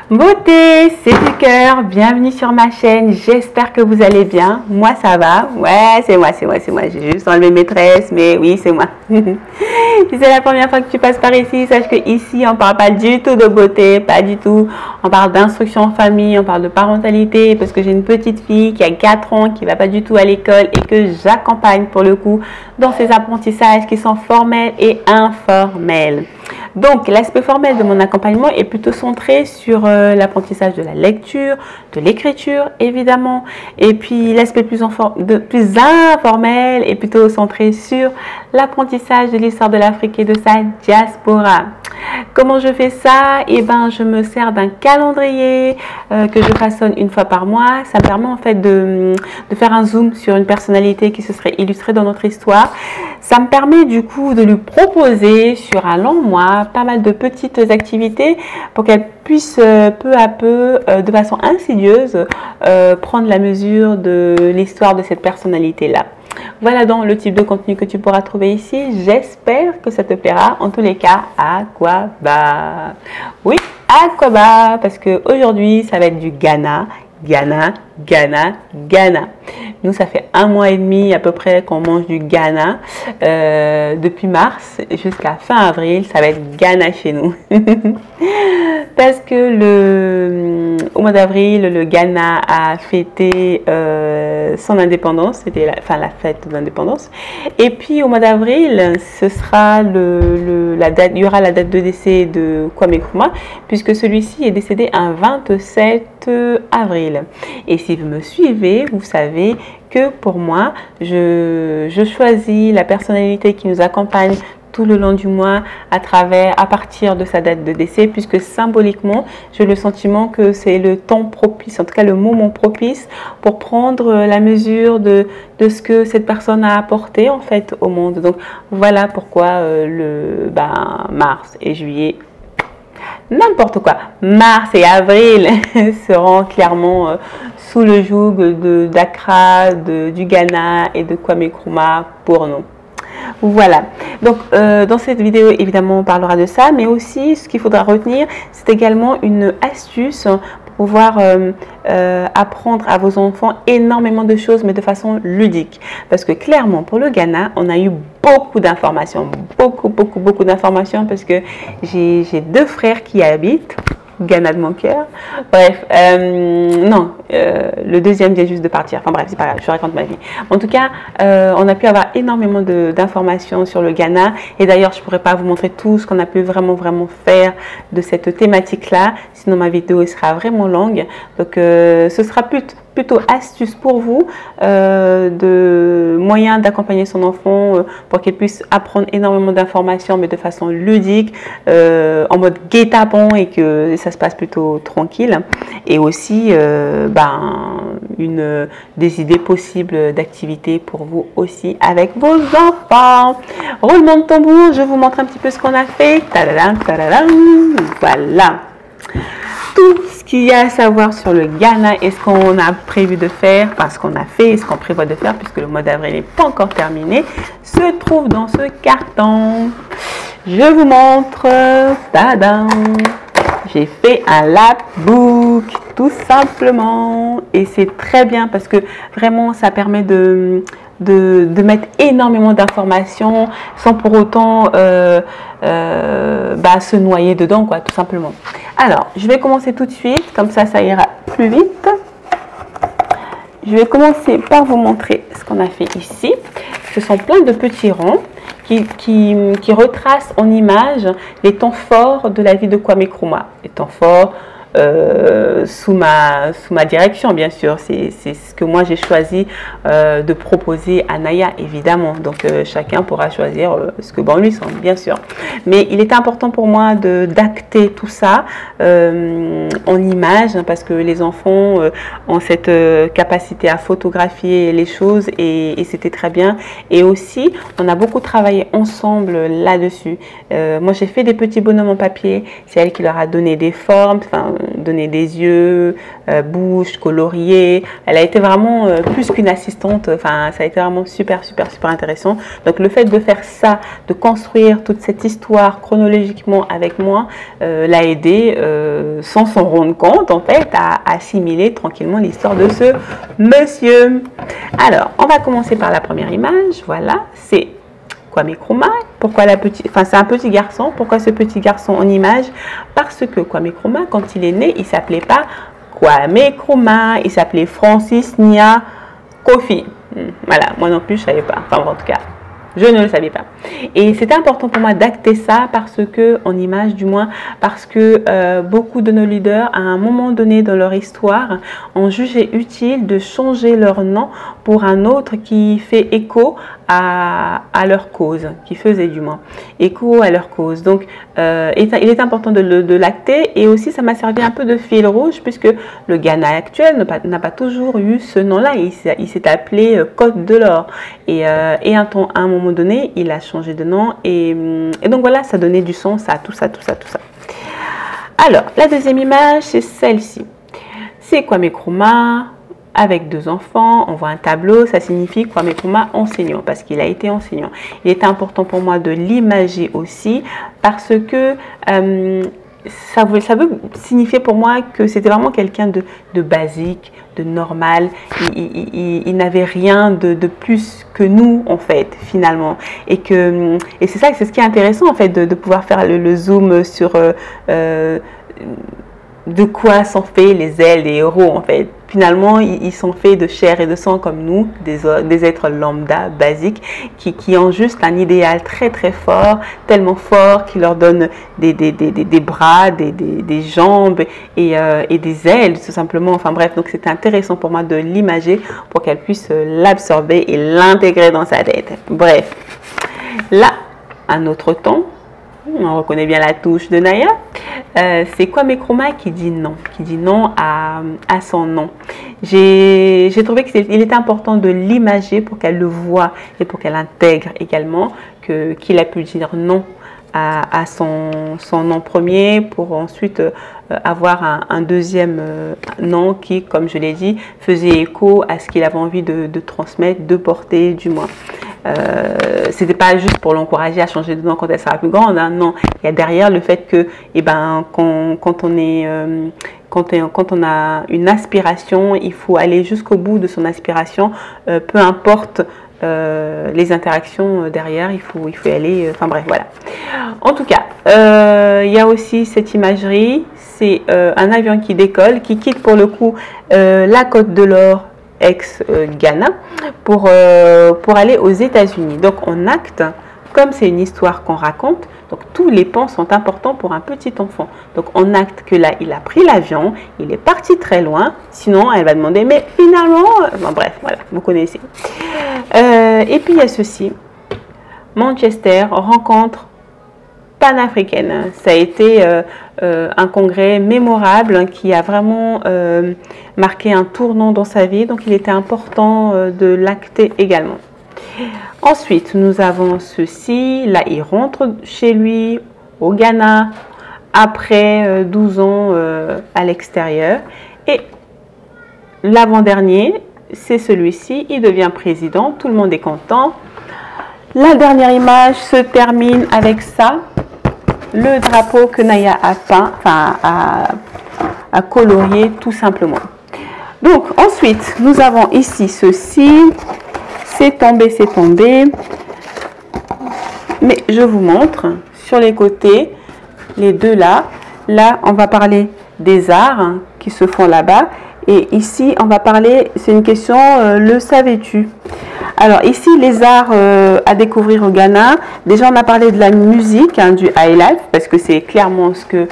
Beauté, c'est du cœur, bienvenue sur ma chaîne, j'espère que vous allez bien, moi ça va, ouais c'est moi, j'ai juste enlevé mes tresses, mais oui c'est moi. Si c'est la première fois que tu passes par ici, sache que ici on parle pas du tout de beauté, pas du tout, on parle d'instruction en famille, on parle de parentalité, parce que j'ai une petite fille qui a 4 ans, qui va pas du tout à l'école et que j'accompagne pour le coup dans ces apprentissages qui sont formels et informels. Donc, l'aspect formel de mon accompagnement est plutôt centré sur l'apprentissage de la lecture, de l'écriture, évidemment. Et puis, l'aspect plus informel est plutôt centré sur l'apprentissage de l'histoire de l'Afrique et de sa diaspora. Comment je fais ça? Eh ben, je me sers d'un calendrier que je façonne une fois par mois. Ça me permet en fait de faire un zoom sur une personnalité qui se serait illustrée dans notre histoire. Ça me permet du coup de lui proposer sur un long mois pas mal de petites activités pour qu'elle puisse peu à peu, de façon insidieuse, prendre la mesure de l'histoire de cette personnalité-là. Voilà donc le type de contenu que tu pourras trouver ici. J'espère que ça te plaira. En tous les cas, Akwaaba. Oui, Akwaaba, parce que aujourd'hui, ça va être du Ghana. Ghana. Nous, ça fait 1 mois et demi à peu près qu'on mange du Ghana. Depuis mars jusqu'à fin avril, ça va être Ghana chez nous. Parce que au mois d'avril, le Ghana a fêté son indépendance. C'était la fête d'indépendance. Et puis au mois d'avril, ce sera la date, il y aura la date de décès de Kwame Nkrumah, puisque celui-ci est décédé un 27 avril. Et si vous me suivez, vous savez que pour moi, je choisis la personnalité qui nous accompagne tout le long du mois à partir de sa date de décès, puisque symboliquement, j'ai le sentiment que c'est le temps propice, en tout cas le moment propice pour prendre la mesure de ce que cette personne a apporté en fait au monde. Donc voilà pourquoi mars et juillet, n'importe quoi, mars et avril seront clairement sous le joug d'Accra, du Ghana et de Kwame Nkrumah pour nous. Voilà, donc dans cette vidéo évidemment on parlera de ça, mais aussi ce qu'il faudra retenir, c'est également une astuce pour pouvoir apprendre à vos enfants énormément de choses, mais de façon ludique. Parce que clairement pour le Ghana, on a eu beaucoup d'informations, beaucoup d'informations, parce que j'ai 2 frères qui y habitent. Ghana de mon cœur. Bref, non, le deuxième vient juste de partir. Enfin bref, c'est pas grave, je raconte ma vie. En tout cas, on a pu avoir énormément d'informations sur le Ghana. Et d'ailleurs, je pourrais pas vous montrer tout ce qu'on a pu vraiment faire de cette thématique-là. Sinon, ma vidéo sera vraiment longue. Donc, ce sera plutôt astuce pour vous, de moyens d'accompagner son enfant pour qu'il puisse apprendre énormément d'informations, mais de façon ludique, en mode guet-apens, et que ça se passe plutôt tranquille. Et aussi des idées possibles d'activités pour vous aussi avec vos enfants. Roulement de tambour, je vous montre un petit peu ce qu'on a fait. Tadadam, voilà. Tout ce qu'il y a à savoir sur le Ghana et ce qu'on a prévu de faire, enfin ce qu'on a fait et ce qu'on prévoit de faire, puisque le mois d'avril n'est pas encore terminé, se trouve dans ce carton. Je vous montre, tadam, j'ai fait un lapbook tout simplement, et c'est très bien parce que vraiment ça permet de mettre énormément d'informations sans pour autant se noyer dedans, quoi, tout simplement. Alors, je vais commencer tout de suite, comme ça ira plus vite. Je vais commencer par vous montrer ce qu'on a fait ici. Ce sont plein de petits ronds qui retracent en images les temps forts de la vie de Kwame Nkrumah. Les temps forts sous ma direction, bien sûr. C'est ce que moi j'ai choisi de proposer à Naya, évidemment. Donc chacun pourra choisir ce que bon lui semble, bien sûr. Mais il est important pour moi d'acter tout ça en images, parce que les enfants ont cette capacité à photographier les choses, et c'était très bien. Et aussi, on a beaucoup travaillé ensemble là-dessus. Moi, j'ai fait des petits bonhommes en papier. C'est elle qui leur a donné des formes, enfin, donné des yeux, bouche, colorier. Elle a été vraiment plus qu'une assistante. Enfin, ça a été vraiment super intéressant. Donc, le fait de faire ça, de construire toute cette histoire chronologiquement avec moi, l'a aidé, sans s'en rendre compte, en fait, à assimiler tranquillement l'histoire de ce monsieur. Alors, on va commencer par la première image. Voilà, c'est Kwame Nkrumah. Pourquoi c'est un petit garçon. Pourquoi ce petit garçon en image? Parce que Kwame Nkrumah, quand il est né, il s'appelait pas Kwame Nkrumah, il s'appelait Francis Nya Kofi. Voilà, moi non plus, je savais pas. Enfin, en tout cas, je ne le savais pas. Et c'était important pour moi d'acter ça parce que, en image du moins, parce que beaucoup de nos leaders, à un moment donné dans leur histoire, ont jugé utile de changer leur nom pour un autre qui fait écho à leur cause, qui faisait du moins écho à leur cause. Donc, il est important de l'acter, et aussi ça m'a servi un peu de fil rouge puisque le Ghana actuel n'a pas toujours eu ce nom-là. Il s'est appelé Côte de l'Or, et à un moment donné, il a changé de nom, et donc voilà, ça donnait du sens à tout ça. Alors, la deuxième image, c'est celle-ci. C'est Kwame Nkrumah avec 2 enfants. On voit un tableau, ça signifie Kwame Nkrumah enseignant, parce qu'il a été enseignant. Il était important pour moi de l'imager aussi, parce que ça veut signifier pour moi que c'était vraiment quelqu'un de basique, de normal. Il n'avait rien de plus que nous, en fait, finalement. Et c'est ce qui est intéressant, en fait, de pouvoir faire le zoom sur de quoi sont faits les ailes des héros, en fait. Finalement, ils sont faits de chair et de sang comme nous, des êtres lambda, basiques, qui ont juste un idéal très fort, tellement fort, qui leur donne des bras, des jambes et des ailes, tout simplement. Enfin bref, donc c'était intéressant pour moi de l'imager pour qu'elle puisse l'absorber et l'intégrer dans sa tête. Bref, là, un autre ton. On reconnaît bien la touche de Naya. C'est Kwame Nkrumah qui dit non à son nom. J'ai trouvé qu'il était important de l'imager pour qu'elle le voie et pour qu'elle intègre également qu'il a pu dire non à son nom premier, pour ensuite avoir un deuxième nom qui, comme je l'ai dit, faisait écho à ce qu'il avait envie de transmettre, de porter du moins. C'était pas juste pour l'encourager à changer de nom quand elle sera plus grande, hein, non. Il y a derrière le fait que, quand on a une aspiration, il faut aller jusqu'au bout de son aspiration, peu importe les interactions derrière, il faut y aller. Enfin bref, voilà. En tout cas, il y a aussi cette imagerie. C'est un avion qui décolle, qui quitte pour le coup la Côte de l'Or, ex-Ghana, pour aller aux États-Unis. Donc on acte, comme c'est une histoire qu'on raconte, donc tous les pans sont importants pour un petit enfant. Donc on acte que là, il a pris l'avion, il est parti très loin, sinon elle va demander, mais finalement, bon, bref, voilà, vous connaissez. Et puis il y a ceci, Manchester, rencontre panafricaine. Ça a été un congrès mémorable qui a vraiment marqué un tournant dans sa vie, donc il était important de l'acter également. Ensuite, nous avons ceci. Là, il rentre chez lui au Ghana après 12 ans à l'extérieur. Et l'avant-dernier, c'est celui-ci. Il devient président. Tout le monde est content. La dernière image se termine avec ça. Le drapeau que Naya a peint, enfin a colorié tout simplement. Donc ensuite, nous avons ici ceci. C'est tombé. Mais je vous montre sur les côtés, les deux là. Là, on va parler des arts qui se font là-bas. Et ici, on va parler, c'est une question, le savais-tu? Alors ici, les arts à découvrir au Ghana. Déjà, on a parlé de la musique, du highlife, parce que c'est clairement ce que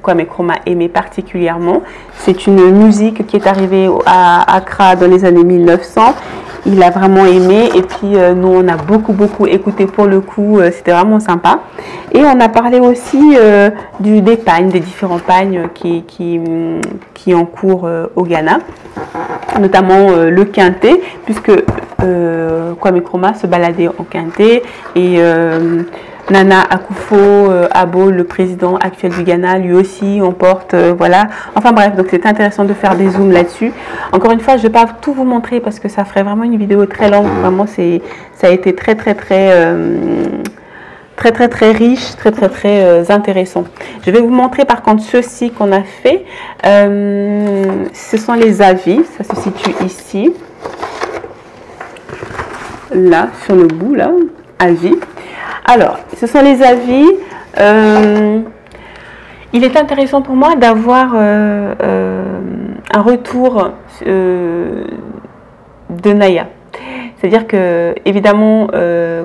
Kwame Nkrumah aimait particulièrement. C'est une musique qui est arrivée à Accra dans les années 1900. Il a vraiment aimé, et puis nous on a beaucoup écouté pour le coup, c'était vraiment sympa. Et on a parlé aussi des pagnes, des différents pagnes qui ont cours au Ghana, notamment le quintet, puisque Kwame Nkrumah se baladait en quintet, et Nana Akufo-Addo, le président actuel du Ghana, lui aussi, on porte, voilà. Enfin bref, donc c'est intéressant de faire des zooms là-dessus. Encore une fois, je ne vais pas tout vous montrer parce que ça ferait vraiment une vidéo très longue. Vraiment, ça a été très riche, très intéressant. Je vais vous montrer par contre ceci qu'on a fait. Ce sont les avis, ça se situe ici. Là, sur le bout, là, avis. Alors, ce sont les avis. Il est intéressant pour moi d'avoir un retour de Naya. C'est-à-dire que, évidemment,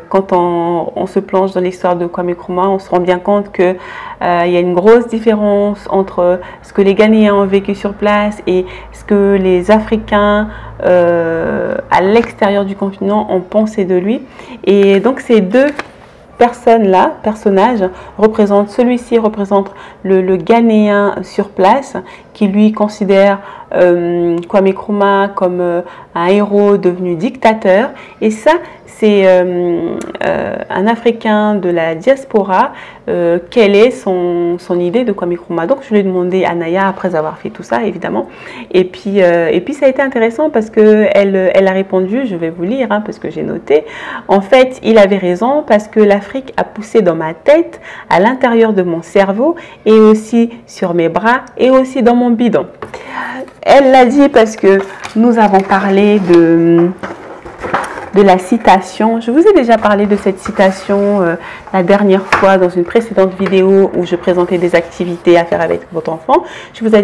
quand on se plonge dans l'histoire de Kwame Nkrumah, on se rend bien compte qu'il y a une grosse différence entre ce que les Ghanéens ont vécu sur place et ce que les Africains à l'extérieur du continent ont pensé de lui. Et donc, ces deux personnages représentent, celui-ci représente le Ghanéen sur place qui lui considère Kwame Nkrumah comme un héros devenu dictateur, et ça c'est un Africain de la diaspora, quelle est son idée de Kwame Nkrumah. Donc je lui ai demandé à Naya après avoir fait tout ça évidemment, et puis ça a été intéressant parce que elle a répondu, je vais vous lire hein, parce que j'ai noté, en fait il avait raison parce que l'Afrique a poussé dans ma tête, à l'intérieur de mon cerveau et aussi sur mes bras et aussi dans mon bidon. Elle l'a dit parce que nous avons parlé de la citation. Je vous ai déjà parlé de cette citation la dernière fois dans une précédente vidéo où je présentais des activités à faire avec votre enfant. Je vous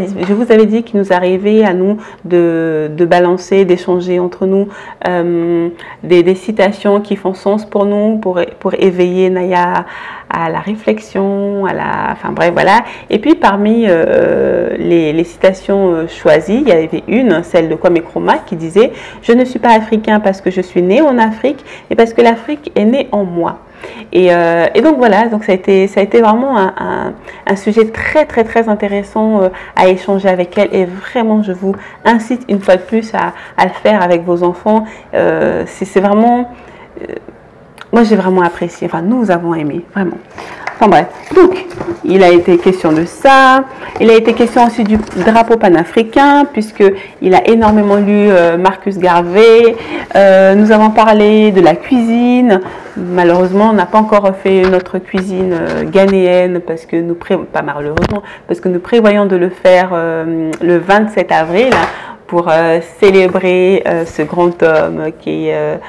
avais dit qu'il nous arrivait à nous de balancer, d'échanger entre nous des citations qui font sens pour nous, pour éveiller Naya à la réflexion, enfin bref, voilà. Et puis parmi les citations choisies, il y avait une, celle de Kwame Nkrumah, qui disait « Je ne suis pas africain parce que je suis né en Afrique, mais parce que l'Afrique est née en moi ». Et donc voilà, donc ça a été vraiment un sujet très intéressant à échanger avec elle, et vraiment je vous incite une fois de plus à le faire avec vos enfants. C'est vraiment... moi, j'ai vraiment apprécié. Enfin, nous avons aimé, vraiment. Enfin bref. Donc, il a été question de ça. Il a été question aussi du drapeau panafricain, puisqu'il a énormément lu Marcus Garvey. Nous avons parlé de la cuisine. Malheureusement, on n'a pas encore fait notre cuisine ghanéenne, parce que pas malheureusement, parce que nous prévoyons de le faire le 27 avril. Pour célébrer ce grand homme qui est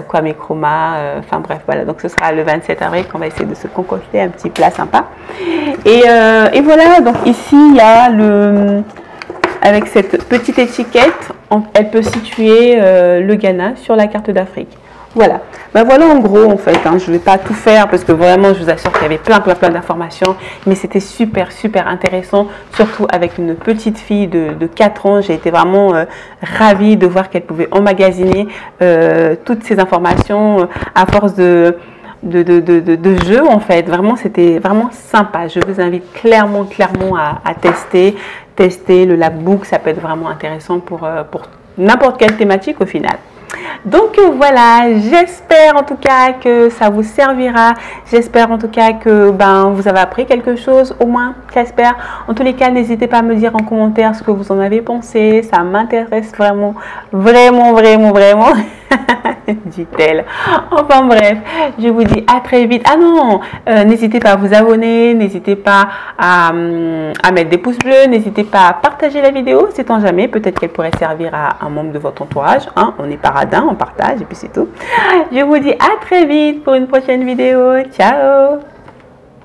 Kwame Nkrumah. Enfin bref, voilà, donc ce sera le 27 avril qu'on va essayer de se concocter un petit plat sympa. Et voilà, donc ici il y a avec cette petite étiquette, elle peut situer le Ghana sur la carte d'Afrique. Voilà, ben voilà en gros en fait, hein. Je ne vais pas tout faire parce que vraiment je vous assure qu'il y avait plein d'informations, mais c'était super intéressant, surtout avec une petite fille de 4 ans. J'ai été vraiment ravie de voir qu'elle pouvait emmagasiner toutes ces informations à force de jeu en fait. Vraiment c'était vraiment sympa. Je vous invite clairement à tester le Labbook. Ça peut être vraiment intéressant pour n'importe quelle thématique au final. Donc voilà, j'espère en tout cas que ça vous servira. J'espère en tout cas que vous avez appris quelque chose, au moins, j'espère. En tous les cas, n'hésitez pas à me dire en commentaire ce que vous en avez pensé. Ça m'intéresse vraiment, dit-elle. Enfin bref, je vous dis à très vite. Ah non, n'hésitez pas à vous abonner, n'hésitez pas à mettre des pouces bleus, n'hésitez pas à partager la vidéo, sait-on jamais, peut-être qu'elle pourrait servir à un membre de votre entourage, hein. On est paradin, on partage et puis c'est tout. Je vous dis à très vite pour une prochaine vidéo. Ciao!